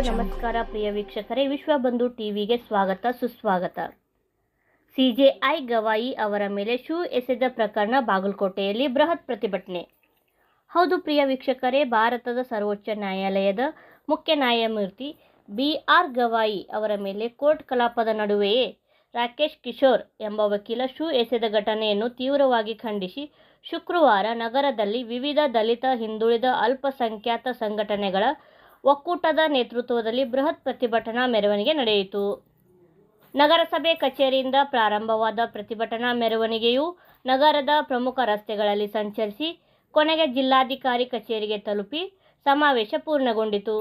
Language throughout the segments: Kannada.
ನಮಸ್ಕಾರ ಪ್ರಿಯ ವೀಕ್ಷಕರೇ, ವಿಶ್ವಬಂಧು ಟಿವಿಗೆ ಸ್ವಾಗತ ಸುಸ್ವಾಗತ. ಸಿಜೆಐ ಗವಾಯಿ ಅವರ ಮೇಲೆ ಶೂ ಎಸೆದ ಪ್ರಕರಣ ಬಾಗಲಕೋಟೆಯಲ್ಲಿ ಬೃಹತ್ ಪ್ರತಿಭಟನೆ. ಹೌದು ಪ್ರಿಯ ವೀಕ್ಷಕರೇ, ಭಾರತದ ಸರ್ವೋಚ್ಚ ನ್ಯಾಯಾಲಯದ ಮುಖ್ಯ ನ್ಯಾಯಮೂರ್ತಿ BR ಗವಾಯಿ ಅವರ ಮೇಲೆ ಕೋರ್ಟ್ ಕಲಾಪದ ನಡುವೆಯೇ ರಾಕೇಶ್ ಕಿಶೋರ್ ಎಂಬ ವಕೀಲ ಶೂ ಎಸೆದ ಘಟನೆಯನ್ನು ತೀವ್ರವಾಗಿ ಖಂಡಿಸಿ ಶುಕ್ರವಾರ ನಗರದಲ್ಲಿ ವಿವಿಧ ದಲಿತ, ಹಿಂದುಳಿದ, ಅಲ್ಪಸಂಖ್ಯಾತ ಸಂಘಟನೆಗಳ ಒಕ್ಕೂಟದ ನೇತೃತ್ವದಲ್ಲಿ ಬೃಹತ್ ಪ್ರತಿಭಟನಾ ಮೆರವಣಿಗೆ ನಡೆಯಿತು. ನಗರಸಭೆ ಕಚೇರಿಯಿಂದ ಪ್ರಾರಂಭವಾದ ಪ್ರತಿಭಟನಾ ಮೆರವಣಿಗೆಯು ನಗರದ ಪ್ರಮುಖ ರಸ್ತೆಗಳಲ್ಲಿ ಸಂಚರಿಸಿ ಕೊನೆಗೆ ಜಿಲ್ಲಾಧಿಕಾರಿ ಕಚೇರಿಗೆ ತಲುಪಿ ಸಮಾವೇಶ ಪೂರ್ಣಗೊಂಡಿತು.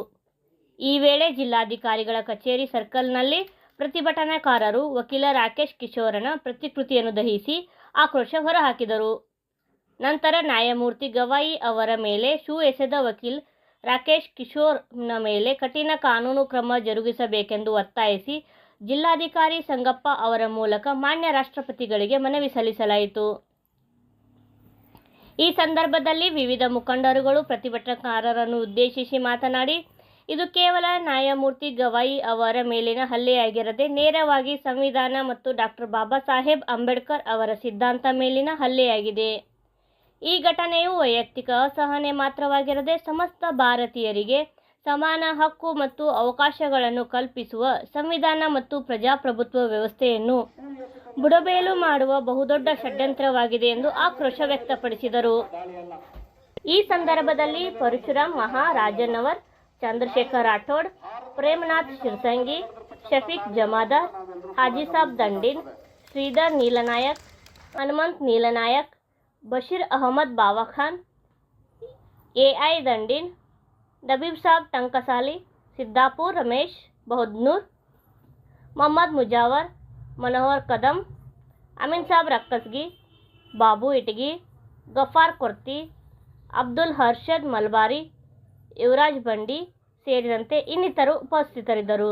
ಈ ವೇಳೆ ಜಿಲ್ಲಾಧಿಕಾರಿಗಳ ಕಚೇರಿ ಸರ್ಕಲ್ನಲ್ಲಿ ಪ್ರತಿಭಟನಾಕಾರರು ವಕೀಲ ರಾಕೇಶ್ ಕಿಶೋರನ ಪ್ರತಿಕೃತಿಯನ್ನು ದಹಿಸಿ ಆಕ್ರೋಶ ಹೊರಹಾಕಿದರು. ನಂತರ ನ್ಯಾಯಮೂರ್ತಿ ಗವಾಯಿ ಅವರ ಮೇಲೆ ಶೂ ಎಸೆದ ವಕೀಲ ರಾಕೇಶ್ ಕಿಶೋರ್ನ ಮೇಲೆ ಕಠಿಣ ಕಾನೂನು ಕ್ರಮ ಜರುಗಿಸಬೇಕೆಂದು ಒತ್ತಾಯಿಸಿ ಜಿಲ್ಲಾಧಿಕಾರಿ ಸಂಗಪ್ಪ ಅವರ ಮೂಲಕ ಮಾನ್ಯ ರಾಷ್ಟ್ರಪತಿಗಳಿಗೆ ಮನವಿ ಸಲ್ಲಿಸಲಾಯಿತು. ಈ ಸಂದರ್ಭದಲ್ಲಿ ವಿವಿಧ ಮುಖಂಡರುಗಳು ಪ್ರತಿಭಟನಾಕಾರರನ್ನು ಉದ್ದೇಶಿಸಿ ಮಾತನಾಡಿ, ಇದು ಕೇವಲ ನ್ಯಾಯಮೂರ್ತಿ ಗವಾಯಿ ಅವರ ಮೇಲಿನ ಹಲ್ಲೆಯಾಗಿರದೆ ನೇರವಾಗಿ ಸಂವಿಧಾನ ಮತ್ತು ಡಾಕ್ಟರ್ ಬಾಬಾ ಸಾಹೇಬ್ ಅಂಬೇಡ್ಕರ್ ಅವರ ಸಿದ್ಧಾಂತ ಮೇಲಿನ ಹಲ್ಲೆಯಾಗಿದೆ. ಈ ಘಟನೆಯು ವೈಯಕ್ತಿಕ ಅಸಹನೆ ಮಾತ್ರವಾಗಿರದೆ ಸಮಸ್ತ ಭಾರತೀಯರಿಗೆ ಸಮಾನ ಹಕ್ಕು ಮತ್ತು ಅವಕಾಶಗಳನ್ನು ಕಲ್ಪಿಸುವ ಸಂವಿಧಾನ ಮತ್ತು ಪ್ರಜಾಪ್ರಭುತ್ವ ವ್ಯವಸ್ಥೆಯನ್ನು ಬುಡಮೇಲು ಮಾಡುವ ಬಹುದೊಡ್ಡ ಷಡ್ಯಂತ್ರವಾಗಿದೆ ಎಂದು ಆಕ್ರೋಶ ವ್ಯಕ್ತಪಡಿಸಿದರು. ಈ ಸಂದರ್ಭದಲ್ಲಿ ಪರಶುರಾಮ್ ಮಹಾರಾಜನವರ್, ಚಂದ್ರಶೇಖರ್ ರಾಠೋಡ್, ಪ್ರೇಮನಾಥ್ ಶಿರ್ಸಂಗಿ, ಶಫೀಕ್ ಜಮಾದಾರ್, ಹಾಜಿಸಾಬ್ ದಂಡಿನ್, ಶ್ರೀಧರ್ ನೀಲನಾಯಕ್, ಹನುಮಂತ್ ನೀಲನಾಯಕ್, ಬಶೀರ್ ಅಹಮದ್ ಬಾವಾಖಾನ್, AI ದಂಡಿನ್, ನಬೀಬ್ ಸಾಬ್ ಟಂಕಸಾಲಿ, ಸಿದ್ದಾಪುರ್ ರಮೇಶ್ ಬಹದ್ನೂರ್, ಮೊಹಮ್ಮದ್ ಮುಜಾವರ್, ಮನೋಹರ್ ಕದಂ, ಅಮೀನ್ ಸಾಬ್ ರಕ್ಕಸ್ಗಿ, ಬಾಬು ಇಟಗಿ, ಗಫಾರ್ ಕೊರ್ತಿ, ಅಬ್ದುಲ್ ಹರ್ಷದ್ ಮಲ್ಬಾರಿ, ಯುವರಾಜ್ ಬಂಡಿ ಸೇರಿದಂತೆ ಇನ್ನಿತರರು ಉಪಸ್ಥಿತರಿದ್ದರು.